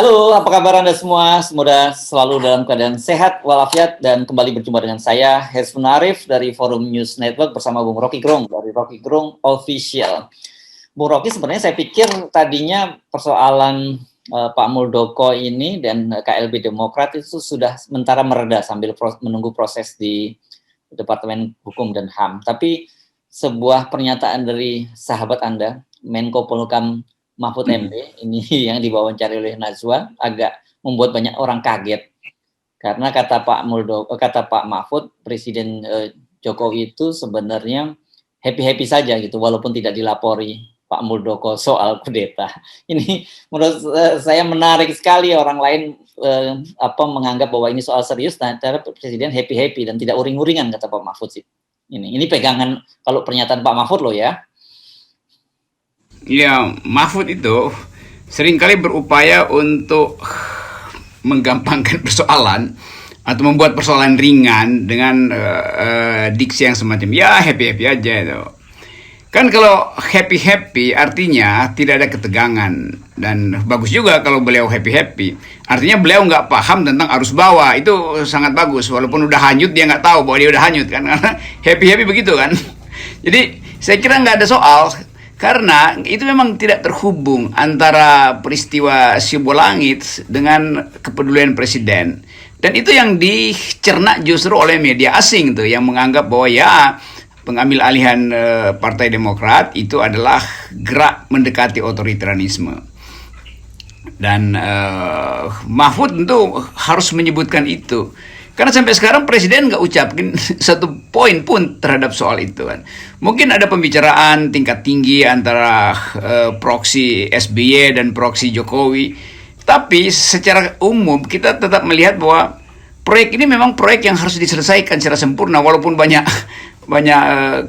Halo, apa kabar Anda semua? Semoga selalu dalam keadaan sehat walafiat dan kembali berjumpa dengan saya, Hesbun Arif dari Forum News Network bersama Bung Rocky Gerung dari Rocky Gerung Official. Bung Rocky, sebenarnya saya pikir tadinya persoalan Pak Muldoko ini dan KLB Demokrat itu sudah sementara mereda sambil menunggu proses di Departemen Hukum dan HAM. Tapi sebuah pernyataan dari sahabat Anda, Menko Polhukam Mahfud MD, ini yang diwawancara oleh Najwa, agak membuat banyak orang kaget. Karena kata Pak Mahfud, Presiden Jokowi itu sebenarnya happy-happy saja gitu, walaupun tidak dilapori Pak Muldoko soal kudeta. Ini menurut saya menarik sekali, orang lain menganggap bahwa ini soal serius, nah Presiden happy-happy dan tidak uring-uringan, kata Pak Mahfud sih. Ini pegangan kalau pernyataan Pak Mahfud loh ya. Ya, Mahfud itu seringkali berupaya untuk menggampangkan persoalan atau membuat persoalan ringan dengan diksi yang semacam ya happy-happy aja itu. Kan kalau happy-happy artinya tidak ada ketegangan, dan bagus juga kalau beliau happy-happy. Artinya beliau nggak paham tentang arus bawah, itu sangat bagus. Walaupun udah hanyut dia nggak tahu bahwa dia udah hanyut kan, karena happy-happy begitu kan. Jadi saya kira nggak ada soal. Karena itu memang tidak terhubung antara peristiwa Sibolangit dengan kepedulian presiden. Dan itu yang dicerna justru oleh media asing tuh, yang menganggap bahwa ya pengambil alihan Partai Demokrat itu adalah gerak mendekati otoritarianisme. Dan Mahfud tentu harus menyebutkan itu. Karena sampai sekarang Presiden nggak ucapin satu poin pun terhadap soal itu kan. Mungkin ada pembicaraan tingkat tinggi antara proksi SBY dan proksi Jokowi. Tapi secara umum kita tetap melihat bahwa proyek ini memang proyek yang harus diselesaikan secara sempurna, walaupun banyak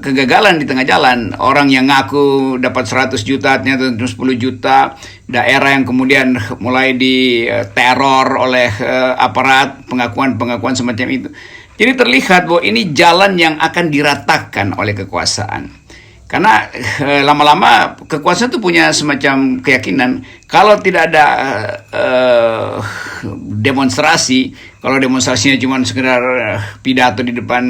kegagalan di tengah jalan. Orang yang ngaku dapat 100 juta, ternyata 10 juta. Daerah yang kemudian mulai diteror oleh aparat, pengakuan-pengakuan semacam itu. Jadi terlihat bahwa ini jalan yang akan diratakan oleh kekuasaan. Karena lama-lama kekuasaan itu punya semacam keyakinan, kalau tidak ada demonstrasi, kalau demonstrasinya cuma sekedar pidato di depan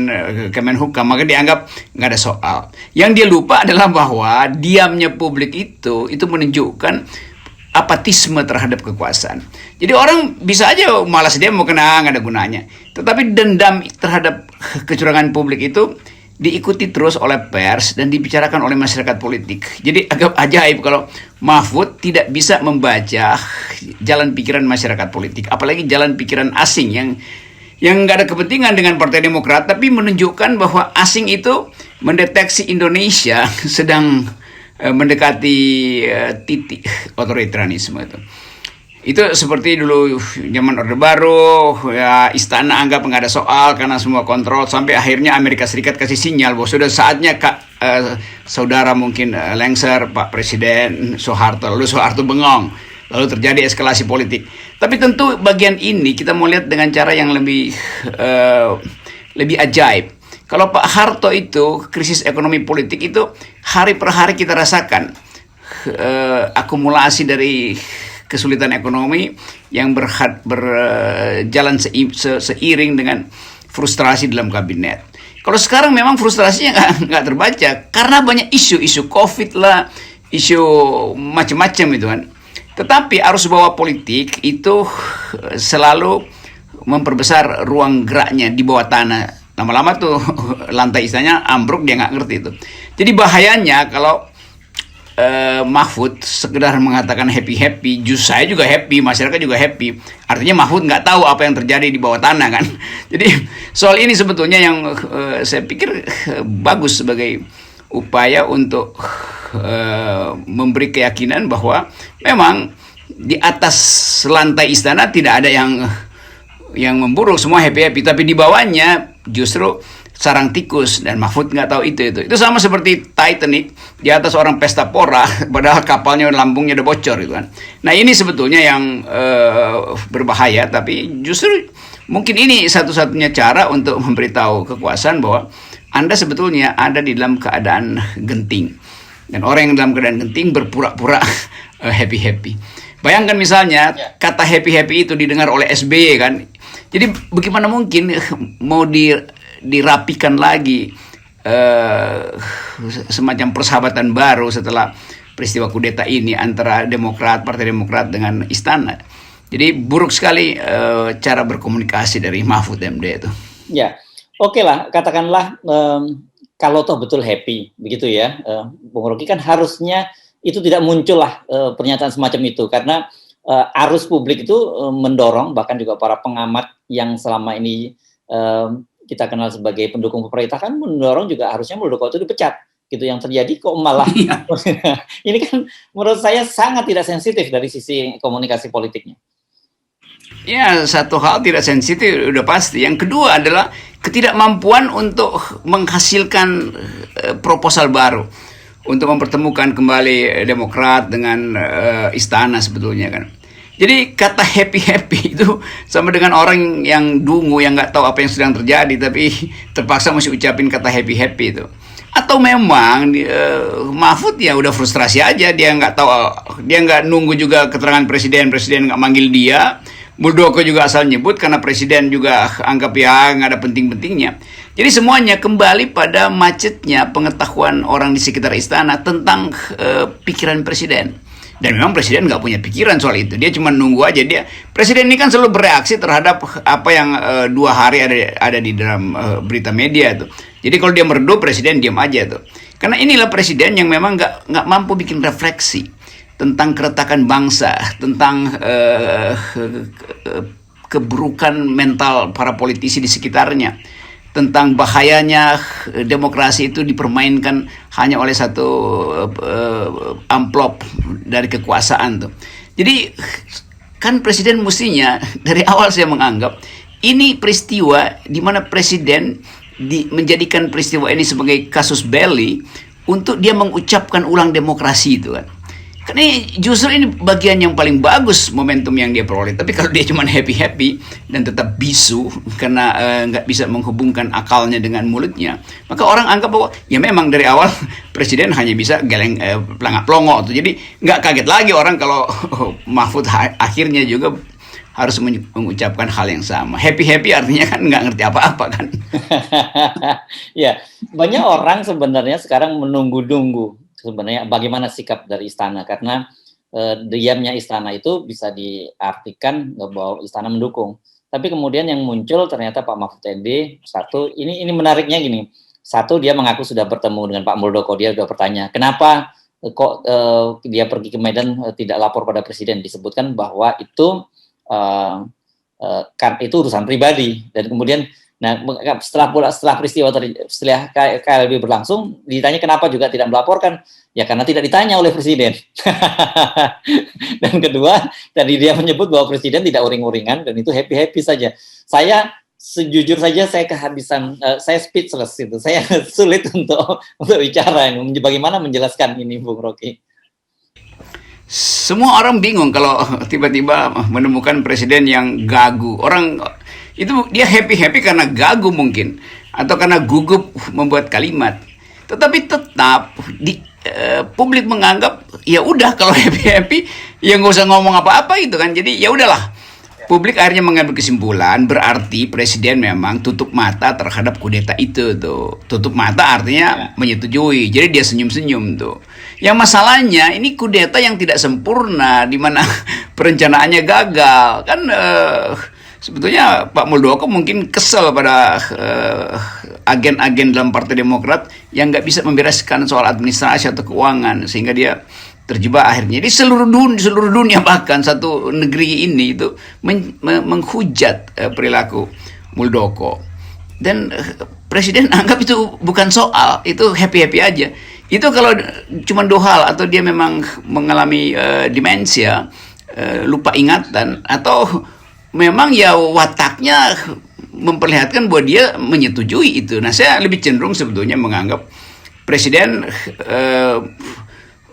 Kemenhukam, maka dianggap nggak ada soal. Yang dia lupa adalah bahwa diamnya publik itu menunjukkan apatisme terhadap kekuasaan. Jadi orang bisa aja malas demo karena nggak ada gunanya. Tetapi dendam terhadap kecurangan publik itu diikuti terus oleh pers dan dibicarakan oleh masyarakat politik. Jadi agak ajaib kalau Mahfud tidak bisa membaca jalan pikiran masyarakat politik, apalagi jalan pikiran asing yang nggak ada kepentingan dengan Partai Demokrat, tapi menunjukkan bahwa asing itu mendeteksi Indonesia sedang mendekati titik otoritarianisme itu. Itu seperti dulu zaman Orde Baru, ya istana anggap nggak ada soal karena semua kontrol, sampai akhirnya Amerika Serikat kasih sinyal bahwa sudah saatnya saudara mungkin lengser Pak Presiden Soeharto, lalu Soeharto bengong, lalu terjadi eskalasi politik. Tapi tentu bagian ini kita mau lihat dengan cara yang lebih ajaib. Kalau Pak Harto itu krisis ekonomi politik itu hari per hari kita rasakan akumulasi dari kesulitan ekonomi yang berjalan seiring dengan frustrasi dalam kabinet. Kalau sekarang memang frustrasinya nggak terbaca karena banyak isu COVID lah, isu macam-macam itu kan. Tetapi arus bawah politik itu selalu memperbesar ruang geraknya di bawah tanah. Lama-lama tuh lantai istananya ambruk, dia nggak ngerti itu. Jadi bahayanya kalau Mahfud sekedar mengatakan happy-happy, justru saya juga happy, masyarakat juga happy. Artinya Mahfud nggak tahu apa yang terjadi di bawah tanah kan. Jadi soal ini sebetulnya yang saya pikir bagus sebagai upaya untuk memberi keyakinan bahwa memang di atas lantai istana tidak ada yang memburuk, semua happy-happy, tapi di bawahnya justru sarang tikus, dan Mahfud nggak tahu itu. Itu sama seperti Titanic, di atas orang pesta pora, padahal kapalnya lambungnya udah bocor gitu kan. Nah ini sebetulnya yang berbahaya, tapi justru mungkin ini satu-satunya cara untuk memberitahu kekuasaan bahwa Anda sebetulnya ada di dalam keadaan genting. Dan orang yang dalam keadaan genting berpura-pura happy-happy. Bayangkan misalnya kata happy-happy itu didengar oleh SBY kan. Jadi bagaimana mungkin mau dirapikan lagi semacam persahabatan baru setelah peristiwa kudeta ini antara Partai Demokrat dengan Istana. Jadi buruk sekali cara berkomunikasi dari Mahfud MD itu. Ya, oke lah, katakanlah kalau toh betul happy, begitu ya, Bung Rocky, kan harusnya itu tidak muncul lah pernyataan semacam itu, karena arus publik itu mendorong, bahkan juga para pengamat yang selama ini kita kenal sebagai pendukung pemerintah kan mendorong juga harusnya Muldoko itu dipecat. Gitu yang terjadi kok malah ini kan menurut saya sangat tidak sensitif dari sisi komunikasi politiknya. Ya, satu hal tidak sensitif udah pasti. Yang kedua adalah ketidakmampuan untuk menghasilkan proposal baru untuk mempertemukan kembali Demokrat dengan Istana sebetulnya kan. Jadi kata happy itu sama dengan orang yang dungu yang nggak tahu apa yang sedang terjadi tapi terpaksa masih ucapin kata happy itu. Atau memang Mahfud ya udah frustrasi aja, dia nggak tahu, dia nggak nunggu juga keterangan presiden nggak manggil dia. Muldoko juga asal nyebut karena presiden juga anggap ya nggak ada penting-pentingnya. Jadi semuanya kembali pada macetnya pengetahuan orang di sekitar istana tentang pikiran presiden. Dan memang presiden nggak punya pikiran soal itu, dia cuma nunggu aja. Presiden ini kan selalu bereaksi terhadap apa yang 2 hari ada di dalam berita media tuh. Jadi kalau dia merdu, presiden diam aja tuh. Karena inilah presiden yang memang nggak mampu bikin refleksi tentang keretakan bangsa, tentang keburukan mental para politisi di sekitarnya, tentang bahayanya demokrasi itu dipermainkan hanya oleh satu amplop dari kekuasaan tuh. Jadi kan presiden mestinya dari awal saya menganggap ini peristiwa di mana presiden menjadikan peristiwa ini sebagai kasus belli untuk dia mengucapkan ulang demokrasi itu kan. Karena justru ini bagian yang paling bagus momentum yang dia peroleh. Tapi kalau dia cuma happy dan tetap bisu karena nggak bisa menghubungkan akalnya dengan mulutnya, maka orang anggap bahwa ya memang dari awal presiden hanya bisa pelangak-pelongo tuh. Jadi nggak kaget lagi orang kalau Mahfud akhirnya juga harus mengucapkan hal yang sama. Happy artinya kan nggak ngerti apa-apa kan. Ya, banyak orang sebenarnya sekarang menunggu-nunggu sebenarnya bagaimana sikap dari istana, karena diamnya istana itu bisa diartikan bahwa istana mendukung. Tapi kemudian yang muncul ternyata Pak Mahfud MD, satu, ini menariknya gini. Satu, dia mengaku sudah bertemu dengan Pak Muldoko, dia sudah bertanya, kenapa kok dia pergi ke Medan tidak lapor pada presiden, disebutkan bahwa itu kan itu urusan pribadi. Dan kemudian setelah peristiwa setelah KLB berlangsung ditanya kenapa juga tidak melaporkan, ya karena tidak ditanya oleh presiden. Dan kedua, tadi dia menyebut bahwa presiden tidak uring-uringan dan itu happy saja. Saya sejujur saja saya kehabisan, saya speechless itu, saya sulit untuk bicara bagaimana menjelaskan ini, Bung Rocky. Semua orang bingung kalau tiba-tiba menemukan presiden yang gagu. Orang itu dia happy karena gagu mungkin, atau karena gugup membuat kalimat. Tetapi tetap publik menganggap ya udah kalau happy ya nggak usah ngomong apa-apa gitu kan. Jadi ya udahlah. Publik akhirnya mengambil kesimpulan berarti presiden memang tutup mata terhadap kudeta itu tuh. Tutup mata artinya menyetujui. Jadi dia senyum-senyum tuh. Yang masalahnya ini kudeta yang tidak sempurna di mana perencanaannya gagal. Kan sebetulnya Pak Muldoko mungkin kesel pada agen-agen dalam Partai Demokrat yang nggak bisa membereskan soal administrasi atau keuangan sehingga dia terjebak akhirnya. Jadi seluruh dunia bahkan satu negeri ini itu menghujat perilaku Muldoko. Dan presiden anggap itu bukan soal, itu happy aja. Itu kalau cuma 2 hal, atau dia memang mengalami demensia, lupa ingatan, atau memang ya wataknya memperlihatkan bahwa dia menyetujui itu. Nah, saya lebih cenderung sebetulnya menganggap presiden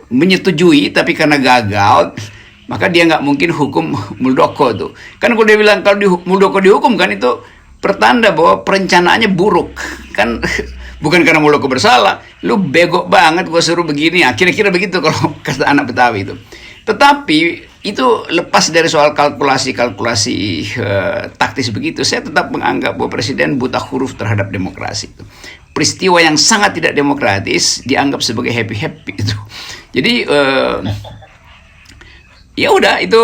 menyetujui tapi karena gagal maka dia nggak mungkin hukum Muldoko tuh. Kan kalau dia bilang kalau Muldoko dihukum kan itu pertanda bahwa perencanaannya buruk kan. Bukan karena Muldoko bersalah, lu bego banget gua suruh begini, kira-kira begitu kalau kata anak Betawi itu. Tetapi itu lepas dari soal kalkulasi-kalkulasi taktis begitu, saya tetap menganggap bahwa presiden buta huruf terhadap demokrasi. Peristiwa yang sangat tidak demokratis dianggap sebagai happy-happy itu. Jadi ya udah, itu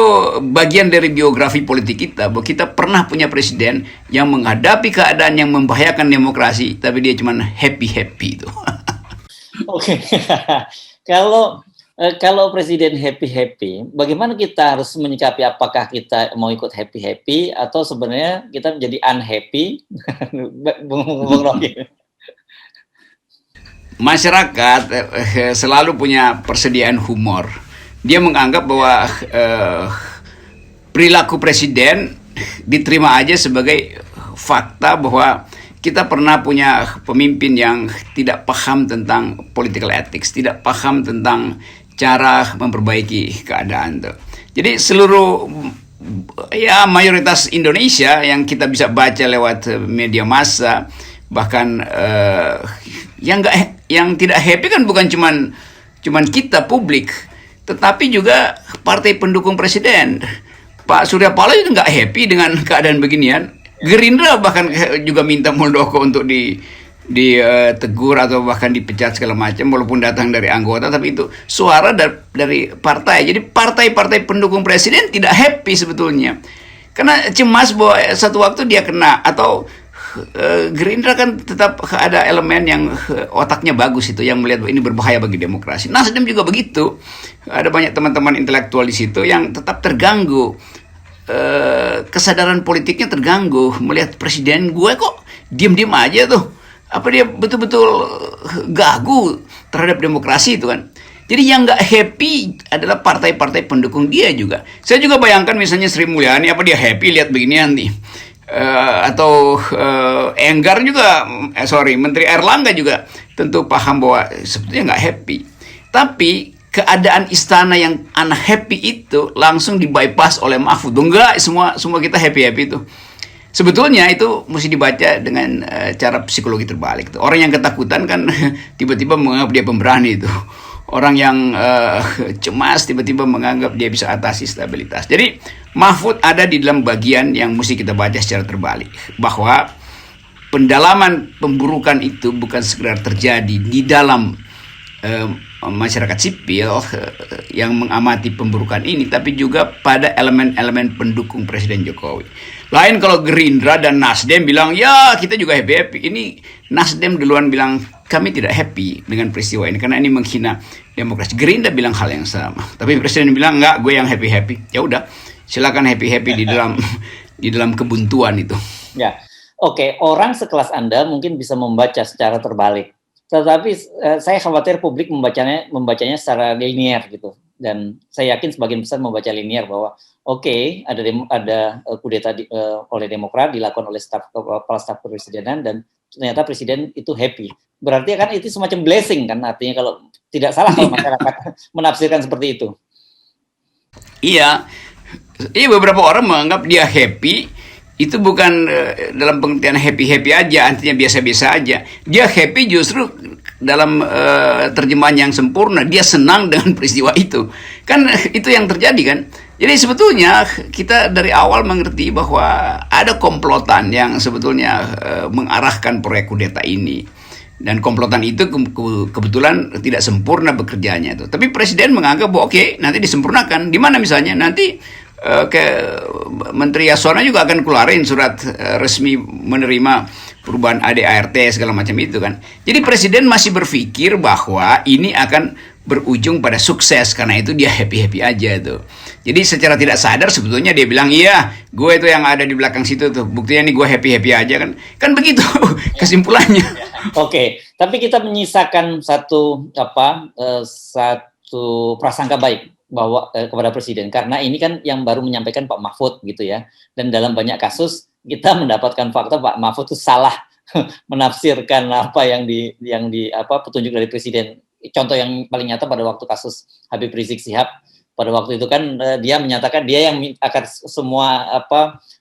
bagian dari biografi politik kita, bahwa kita pernah punya presiden yang menghadapi keadaan yang membahayakan demokrasi, tapi dia cuma happy-happy itu. Oke, kalau presiden happy-happy, bagaimana kita harus menyikapi, apakah kita mau ikut happy-happy atau sebenarnya kita menjadi unhappy? Bung Rocky. Masyarakat selalu punya persediaan humor. Dia menganggap bahwa perilaku presiden diterima aja sebagai fakta, bahwa kita pernah punya pemimpin yang tidak paham tentang political ethics, tidak paham tentang cara memperbaiki keadaan tuh. Jadi seluruh, ya, mayoritas Indonesia yang kita bisa baca lewat media massa, bahkan yang tidak happy kan bukan cuman kita publik, tetapi juga partai pendukung presiden. Pak Surya Paloh itu nggak happy dengan keadaan beginian. Gerindra bahkan juga minta Muldoko untuk ditegur atau bahkan dipecat segala macam, walaupun datang dari anggota, tapi itu suara dari partai. Jadi partai-partai pendukung presiden tidak happy sebetulnya, karena cemas bahwa satu waktu dia kena. Atau Gerindra kan tetap ada elemen yang otaknya bagus itu, yang melihat bahwa ini berbahaya bagi demokrasi. Nasdem juga begitu, ada banyak teman-teman intelektual di situ yang tetap terganggu, kesadaran politiknya terganggu melihat presiden gue kok diem-diem aja tuh. Apa dia betul-betul gagu terhadap demokrasi itu kan. Jadi yang nggak happy adalah partai-partai pendukung dia juga. Saya juga bayangkan misalnya Sri Mulyani, apa dia happy lihat beginian nih? Atau Enggar juga, Menteri Erlangga juga tentu paham bahwa sebetulnya nggak happy. Tapi keadaan istana yang unhappy itu langsung dibypass oleh Mahfud. Enggak, semua kita happy-happy itu. Sebetulnya itu mesti dibaca dengan cara psikologi terbalik. Orang yang ketakutan kan tiba-tiba menganggap dia pemberani itu. Orang yang cemas tiba-tiba menganggap dia bisa atasi stabilitas. Jadi Mahfud ada di dalam bagian yang mesti kita baca secara terbalik. Bahwa pendalaman pemburukan itu bukan sekedar terjadi di dalam masyarakat sipil yang mengamati pemburukan ini, tapi juga pada elemen-elemen pendukung Presiden Jokowi. Lain kalau Gerindra dan Nasdem bilang, ya kita juga happy-happy. Ini Nasdem duluan bilang, kami tidak happy dengan peristiwa ini karena ini menghina demokrasi. Gerindra bilang hal yang sama, tapi Presiden bilang enggak, gue yang happy-happy. Ya udah, silakan happy-happy di dalam kebuntuan itu. Ya, oke. Orang sekelas Anda mungkin bisa membaca secara terbalik. Tetapi saya khawatir publik membacanya secara linear gitu, dan saya yakin sebagian besar membaca linear bahwa ada kudeta oleh Demokrat dilakukan oleh kepala staf kepresidenan dan ternyata presiden itu happy. Berarti kan itu semacam blessing kan, artinya kalau tidak salah kalau masyarakat menafsirkan seperti itu. Iya, beberapa orang menganggap dia happy itu bukan dalam pengertian happy-happy aja, artinya biasa-biasa aja. Dia happy justru dalam terjemahan yang sempurna, dia senang dengan peristiwa itu. Kan itu yang terjadi kan. Jadi sebetulnya kita dari awal mengerti bahwa ada komplotan yang sebetulnya mengarahkan proyek kudeta ini. Dan komplotan itu kebetulan tidak sempurna bekerjanya itu. Tapi presiden menganggap bahwa oke, nanti disempurnakan. Di mana misalnya nanti ke Menteri Yasona juga akan keluarin surat resmi menerima perubahan ADART segala macam itu kan. Jadi presiden masih berpikir bahwa ini akan berujung pada sukses, karena itu dia happy-happy aja tuh. Jadi secara tidak sadar sebetulnya dia bilang, iya gue itu yang ada di belakang situ tuh, buktinya nih gue happy-happy aja kan begitu kesimpulannya. Oke, tapi kita menyisakan satu prasangka baik bahwa kepada presiden, karena ini kan yang baru menyampaikan Pak Mahfud gitu ya, dan dalam banyak kasus kita mendapatkan fakta Pak Mahfud itu salah menafsirkan apa yang petunjuk dari presiden. Contoh yang paling nyata pada waktu kasus Habib Rizik Syihab, pada waktu itu kan dia menyatakan dia yang akan semua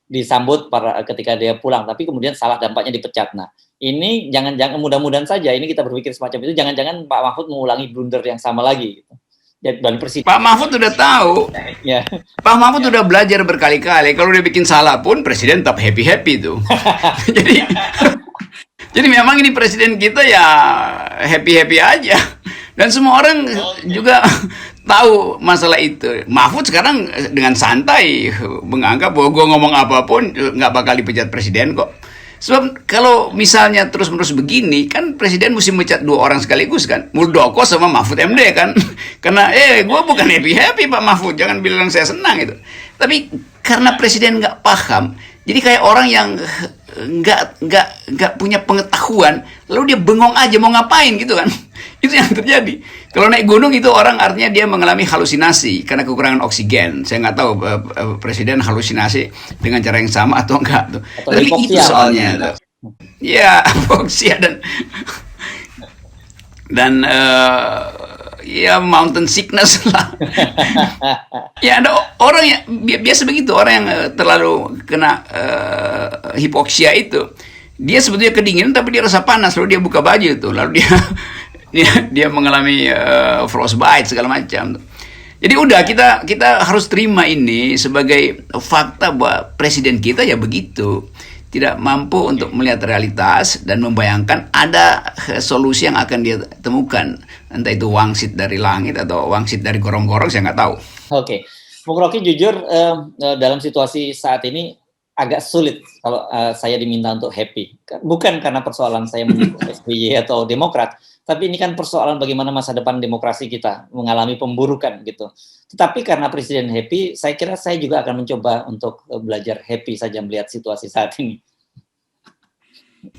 disambut ketika dia pulang, tapi kemudian salah, dampaknya dipecat. Nah, ini jangan mudah-mudahan saja ini kita berpikir semacam itu, jangan-jangan Pak Mahfud mengulangi blunder yang sama lagi gitu. dan presiden. Pak Mahfud udah tahu. Ya. Pak Mahfud udah belajar berkali-kali. Kalau dia bikin salah pun presiden tetap happy-happy tuh. jadi jadi memang ini presiden kita ya happy-happy aja. Dan semua orang juga tahu masalah itu. Mahfud sekarang dengan santai menganggap bahwa gue ngomong apapun nggak bakal dipecat presiden kok. Sebab kalau misalnya terus-menerus begini, kan presiden mesti mecat 2 orang sekaligus kan. Muldoko sama Mahfud MD kan. Karena gue bukan happy-happy Pak Mahfud, jangan bilang saya senang itu. Tapi karena presiden nggak paham, jadi kayak orang yang nggak punya pengetahuan, lalu dia bengong aja mau ngapain gitu kan. Itu yang terjadi. Kalau naik gunung itu orang artinya dia mengalami halusinasi karena kekurangan oksigen. Saya nggak tahu presiden halusinasi dengan cara yang sama atau enggak tuh. Tapi itu soalnya. Ya, hipoksia dan ya mountain sickness lah. Ya ada orang yang biasa begitu, orang yang terlalu kena hipoksia itu. Dia sebetulnya kedinginan tapi dia rasa panas, lalu dia buka baju itu, lalu dia mengalami frostbite segala macam. Jadi udah kita harus terima ini sebagai fakta bahwa presiden kita ya begitu, tidak mampu untuk melihat realitas dan membayangkan ada solusi yang akan dia temukan, entah itu wangsit dari langit atau wangsit dari gorong-gorong, saya nggak tahu. Oke. Bung Rocky jujur dalam situasi saat ini agak sulit kalau saya diminta untuk happy. Bukan karena persoalan saya mendukung SBY atau Demokrat, tapi ini kan persoalan bagaimana masa depan demokrasi kita mengalami pemburukan gitu. Tetapi karena presiden happy, saya kira saya juga akan mencoba untuk belajar happy saja melihat situasi saat ini.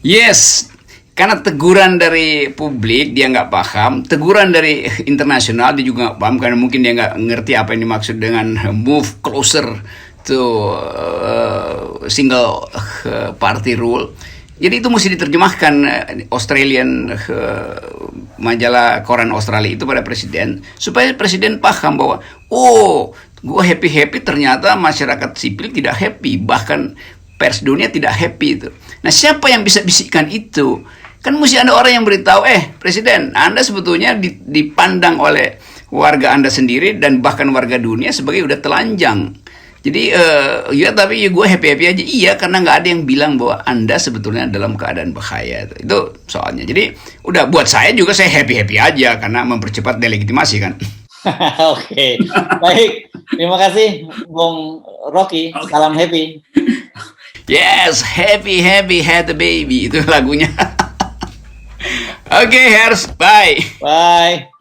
Yes, karena teguran dari publik dia nggak paham, teguran dari internasional dia juga nggak paham karena mungkin dia nggak ngerti apa yang dimaksud dengan move closer to single party rule. Jadi itu mesti diterjemahkan Australian majalah koran Australia itu pada presiden supaya presiden paham bahwa gue happy ternyata masyarakat sipil tidak happy, bahkan pers dunia tidak happy itu. Nah siapa yang bisa bisikkan itu? Kan mesti ada orang yang beritahu, presiden Anda sebetulnya dipandang oleh warga Anda sendiri dan bahkan warga dunia sebagai udah telanjang. Jadi ya tapi gue happy aja. Iya, karena nggak ada yang bilang bahwa Anda sebetulnya dalam keadaan bahaya. Itu soalnya. Jadi udah buat saya juga saya happy aja karena mempercepat delegitimasi kan. Oke. Baik. Terima kasih Bung Rocky. Salam happy. Yes, happy had a baby itu lagunya. Oke, Hers, bye. Bye.